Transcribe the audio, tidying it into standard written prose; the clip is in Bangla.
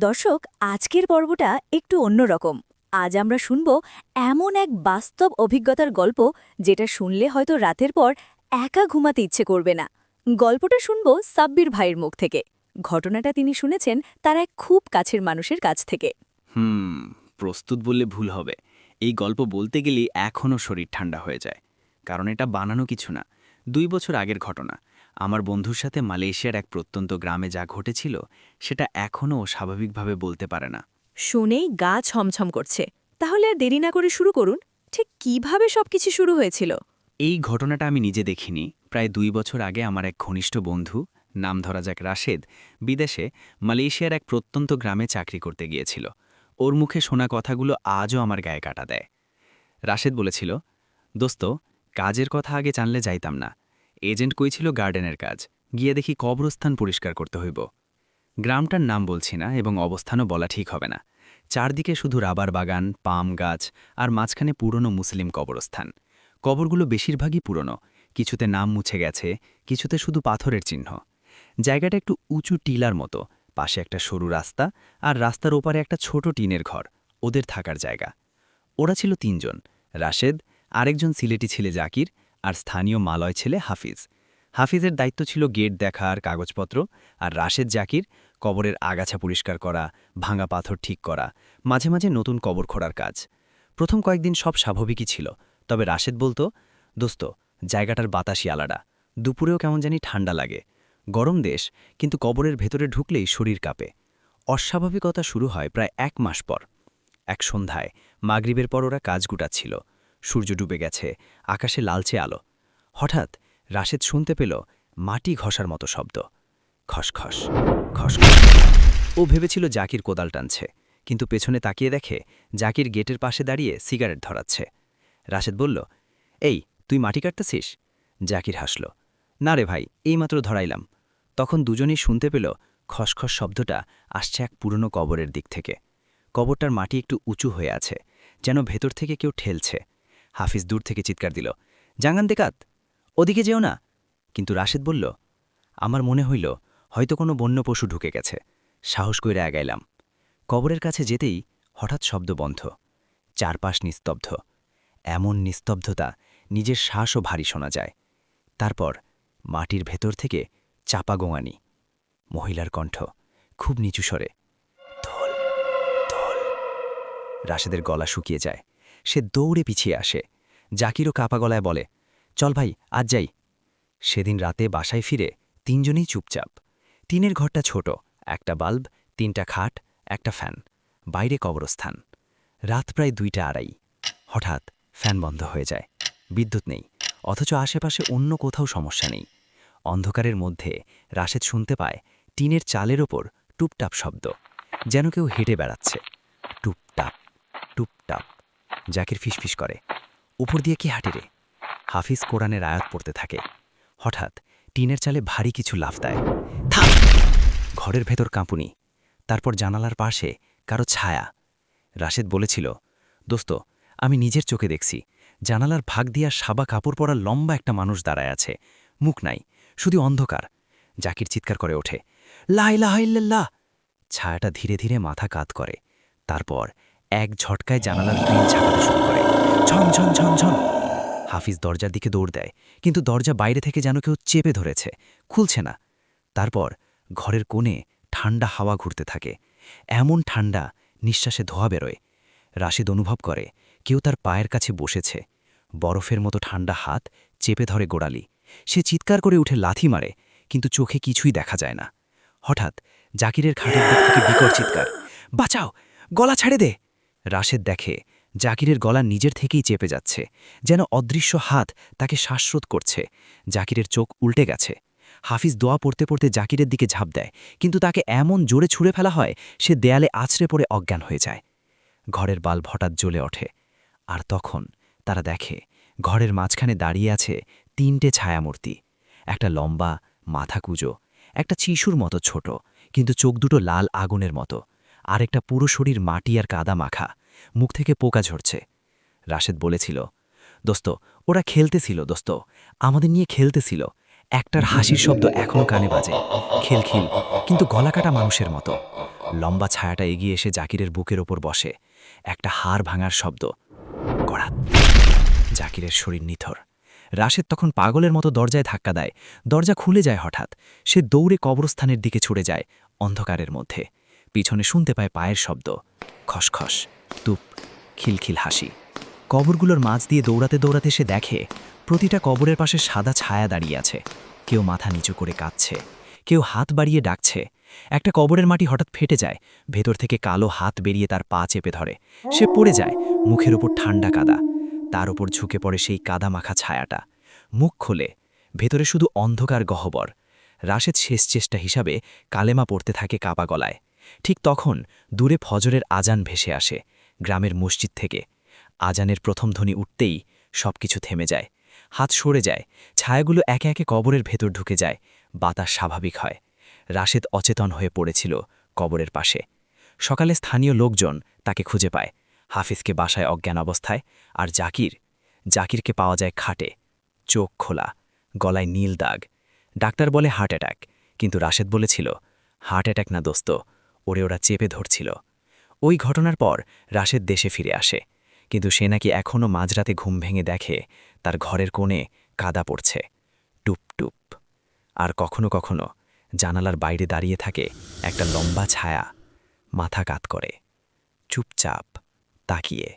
দর্শক, আজকের পর্বটা একটু অন্যরকম। আজ আমরা শুনব এমন এক বাস্তব অভিজ্ঞতার গল্প, যেটা শুনলে হয়তো রাতের পর একা ঘুমাতে ইচ্ছে করবে না। গল্পটা শুনব সাব্বির ভাইয়ের মুখ থেকে। ঘটনাটা তিনি শুনেছেন তার এক খুব কাছের মানুষের কাছ থেকে। হুম প্রস্তুত বললে ভুল হবে। এই গল্প বলতে গেলেই এখনও শরীর ঠান্ডা হয়ে যায়। কারণ এটা বানানো কিছু না, 2 বছর আগের ঘটনা। আমার বন্ধুর সাথে মালয়েশিয়ার এক প্রত্যন্ত গ্রামে যা ঘটেছিল, সেটা এখনও স্বাভাবিকভাবে বলতে পারে না। শুনেই গা ছমছম করছে। তাহলে আর দেরি না করে শুরু করুন। ঠিক কিভাবে সবকিছু শুরু হয়েছিল? এই ঘটনাটা আমি নিজে দেখিনি। প্রায় 2 বছর আগে আমার এক ঘনিষ্ঠ বন্ধু, নাম ধরা যাক রাশেদ, বিদেশে মালয়েশিয়ার এক প্রত্যন্ত গ্রামে চাকরি করতে গিয়েছিল। ওর মুখে শোনা কথাগুলো আজও আমার গায়ে কাটা দেয়। রাশেদ বলেছিল, দোস্ত, কাজের কথা আগে জানলে যাইতাম না। এজেন্ট কইছিল গার্ডেনের কাজ, গিয়ে দেখি কবরস্থান পরিষ্কার করতে হইব। গ্রামটার নাম বলছি না এবং অবস্থানও বলা ঠিক হবে না। চারদিকে শুধু রাবার বাগান, পাম গাছ আর মাঝখানে পুরনো মুসলিম কবরস্থান। কবরগুলো বেশিরভাগই পুরনো, কিছুতে নাম মুছে গেছে, কিছুতে শুধু পাথরের চিহ্ন। জায়গাটা একটু উঁচু টিলার মতো, পাশে একটা সরু রাস্তা, আর রাস্তার ওপারে একটা ছোট টিনের ঘর, ওদের থাকার জায়গা। ওরা ছিল 3 জন: রাশেদ, আরেকজন সিলেটি ছেলে জাকির, আর স্থানীয় মালয় ছেলে হাফিজ। হাফিজের দায়িত্ব ছিল গেট দেখা আর কাগজপত্র, আর রাশেদ জাকির কবরের আগাছা পরিষ্কার করা, ভাঙা পাথর ঠিক করা, মাঝে মাঝে নতুন কবর খোঁড়ার কাজ। প্রথম কয়েকদিন সব স্বাভাবিকই ছিল, তবে রাশেদ বলতো, দোস্ত, জায়গাটার বাতাসই আলাদা। দুপুরেও কেমন জানি ঠান্ডা লাগে। গরম দেশ, কিন্তু কবরের ভেতরে ঢুকলেই শরীর কাঁপে। অস্বাভাবিকতা শুরু হয় প্রায় 1 মাস পর। এক সন্ধ্যায় মাগরিবের পর ওরা কাজ গুটাচ্ছিল। সূর্য ডুবে গেছে, আকাশে লালচে আলো। হঠাৎ রাশেদ শুনতে পেল মাটি ঘষার মতো শব্দ। খসখস, খসখস। ও ভেবেছিল জাকির কোদাল টানছে, কিন্তু পেছনে তাকিয়ে দেখে জাকির গেটের পাশে দাঁড়িয়ে সিগারেট ধরাচ্ছে। রাশেদ বলল, এই, তুই মাটি কাটতেছিস? জাকির হাসল, না রে ভাই, এইমাত্র ধরাইলাম। তখন দুজনেই শুনতে পেল খসখস শব্দটা আসছে এক পুরনো কবরের দিক থেকে। কবরটার মাটি একটু উঁচু হয়ে আছে, যেন ভেতর থেকে কেউ ঠেলছে। হাফিজ দূর থেকে চিৎকার দিল, জাঙ্গান দেকাত, ওদিকে যেও না। কিন্তু রাশেদ বলল, আমার মনে হইল হয়তো কোনো বন্য পশু ঢুকে গেছে। সাহস কইরা আগাইলাম। কবরের কাছে যেতেই হঠাৎ শব্দ বন্ধ। চারপাশ নিস্তব্ধ। এমন নিস্তব্ধতা, নিজের শ্বাসও ভারী শোনা যায়। তারপর মাটির ভেতর থেকে চাপা গোঙানি, মহিলার কণ্ঠ, খুব নিচু স্বরে, ধোল, ধোল। রাশেদের গলা শুকিয়ে যায়। সে দৌড়ে পিছিয়ে আসে। জাকিরও কাপা গলায় বলে, চল ভাই, আজ যাই। সেদিন রাতে বাসায় ফিরে 3জনই চুপচাপ। টিনের ঘরটা ছোট, একটা বাল্ব, 3টা খাট, একটা ফ্যান। বাইরে কবরস্থান। রাত প্রায় 2টা-2:30। হঠাৎ ফ্যান বন্ধ হয়ে যায়। বিদ্যুৎ নেই, অথচ আশেপাশে অন্য কোথাও সমস্যা নেই। অন্ধকারের মধ্যে রাশেদ শুনতে পায় টিনের চালের ওপর টুপটাপ শব্দ, যেন কেউ হেঁটে বেড়াচ্ছে। টুপটাপ, টুপটাপ। জাকির ফিসফিস করে, উপর দিয়ে কি হাঁটে রে? হাফিজ কোরআনের আয়াত পড়তে থাকে। হঠাৎ টিনের চালে ভারী কিছু লাফ দেয়। থাম! ঘরের ভেতর কাঁপুনি। তারপর জানালার পাশে কারো ছায়া। রাশেদ বলেছিল, দোস্ত, আমি নিজের চোখে দেখছি, জানালার ভাগ দিয়া সাবা কাপড় পরা লম্বা একটা মানুষ দাঁড়ায় আছে। মুখ নাই, শুধু অন্ধকার। জাকির চিৎকার করে ওঠে, লা ইলাহা ইল্লাল্লাহ। ছায়াটা ধীরে ধীরে মাথা কাত করে। তারপর এক ঝটকায় জানালার গ্রিল ঝাঁকাতে শুরু করে। ঝন ঝন ঝন ঝন। হাফিজ দরজার দিকে দৌড় দেয়, কিন্তু দরজা বাইরে থেকে যেন কেউ চেপে ধরেছে, খুলছে না। তারপর ঘরের কোণে ঠান্ডা হাওয়া ঘুরতে থাকে, এমন ঠান্ডা নিঃশ্বাসে ধোয়া বেরোয়। রাশেদ অনুভব করে কেউ তার পায়ের কাছে বসেছে, বরফের মতো ঠান্ডা হাত চেপে ধরে গোড়ালি। সে চিৎকার করে উঠে লাথি মারে, কিন্তু চোখে কিছুই দেখা যায় না। হঠাৎ জাকিরের খাটের দিক থেকে বিকট চিৎকার, বাঁচাও, গলা ছেড়ে দে! রাশেদ দেখে জাকিরের গলা নিজের থেকেই চেপে যাচ্ছে, যেন অদৃশ্য হাত তাকে শ্বাসরোধ করছে। জাকিরের চোখ উল্টে গেছে। হাফিজ দোয়া পড়তে পড়তে জাকিরের দিকে ঝাঁপ দেয়, কিন্তু তাকে এমন জোরে ছুঁড়ে ফেলা হয়, সে দেয়ালে আছড়ে পড়ে অজ্ঞান হয়ে যায়। ঘরের বাল্ব হঠাৎ জ্বলে ওঠে, আর তখন তারা দেখে ঘরের মাঝখানে দাঁড়িয়ে আছে 3টে ছায়ামূর্তি। একটা লম্বা, মাথা কুঁজো, একটা চিশুর মতো ছোট, কিন্তু চোখ দুটো লাল আগুনের মতো, আর একটা পুরো শরীর মাটি আর কাদা মাখা, মুখ থেকে পোকা ঝরছে। রাশেদ বলেছিল, দোস্ত, ওরা খেলতেছিল, দোস্ত, আমাদের নিয়ে খেলতেছিল। একটার হাসির শব্দ এখনো কানে বাজে, খিলখিল, কিন্তু গলাকাটা মানুষের মতো। লম্বা ছায়াটা এগিয়ে এসে জাকিরের বুকের ওপর বসে। একটা হাড় ভাঙার শব্দ, কড়াত। জাকিরের শরীর নিথর। রাশেদ তখন পাগলের মতো দরজায় ধাক্কা দেয়। দরজা খুলে যায় হঠাৎ। সে দৌড়ে কবরস্থানের দিকে ছুটে যায়, অন্ধকারের মধ্যে। পিছনে শুনতে পায় পায়ের শব্দ, খসখস, তুপ, খিলখিল হাসি। কবরগুলোর মাঝ দিয়ে দৌড়াতে দৌড়াতে সে দেখে প্রতিটা কবরের পাশে সাদা ছায়া দাঁড়িয়ে আছে। কেউ মাথা নিচু করে কাঁদছে, কেউ হাত বাড়িয়ে ডাকছে। একটা কবরের মাটি হঠাৎ ফেটে যায়, ভেতর থেকে কালো হাত বেরিয়ে তার পা চেপে ধরে। সে পড়ে যায়, মুখের ওপর ঠান্ডা কাদা। তার ওপর ঝুঁকে পড়ে সেই কাদা মাখা ছায়াটা। মুখ খোলে, ভেতরে শুধু অন্ধকার গহ্বর। রাশেদ শেষ চেষ্টা হিসাবে কালেমা পড়তে থাকে কাপা গলায়। ঠিক তখন দূরে ফজরের আজান ভেসে আসে, গ্রামের মসজিদ থেকে। আজানের প্রথম ধ্বনি উঠতেই সবকিছু থেমে যায়। হাত সরে যায়, ছায়াগুলো একে একে কবরের ভেতর ঢুকে যায়, বাতাস স্বাভাবিক হয়। রাশেদ অচেতন হয়ে পড়েছিল কবরের পাশে। সকালে স্থানীয় লোকজন তাকে খুঁজে পায়, হাফিজকে বাসায় অজ্ঞান অবস্থায়, আর জাকিরকে পাওয়া যায় খাটে, চোখ খোলা, গলায় নীল দাগ। ডাক্তার বলে হার্ট অ্যাটাক, কিন্তু রাশেদ বলেছিল, হার্ট অ্যাটাক না দোস্ত, ওরা চেপে ধরছিল। ওই ঘটনার পর রাশেদ দেশে ফিরে আসে, কিন্তু সে নাকি এখনও মাঝরাতে ঘুম ভেঙে দেখে তার ঘরের কোণে কাদা পড়ছে, টুপ টুপ। আর কখনো কখনো জানালার বাইরে দাঁড়িয়ে থাকে একটা লম্বা ছায়া, মাথা কাত করে, চুপচাপ তাকিয়ে।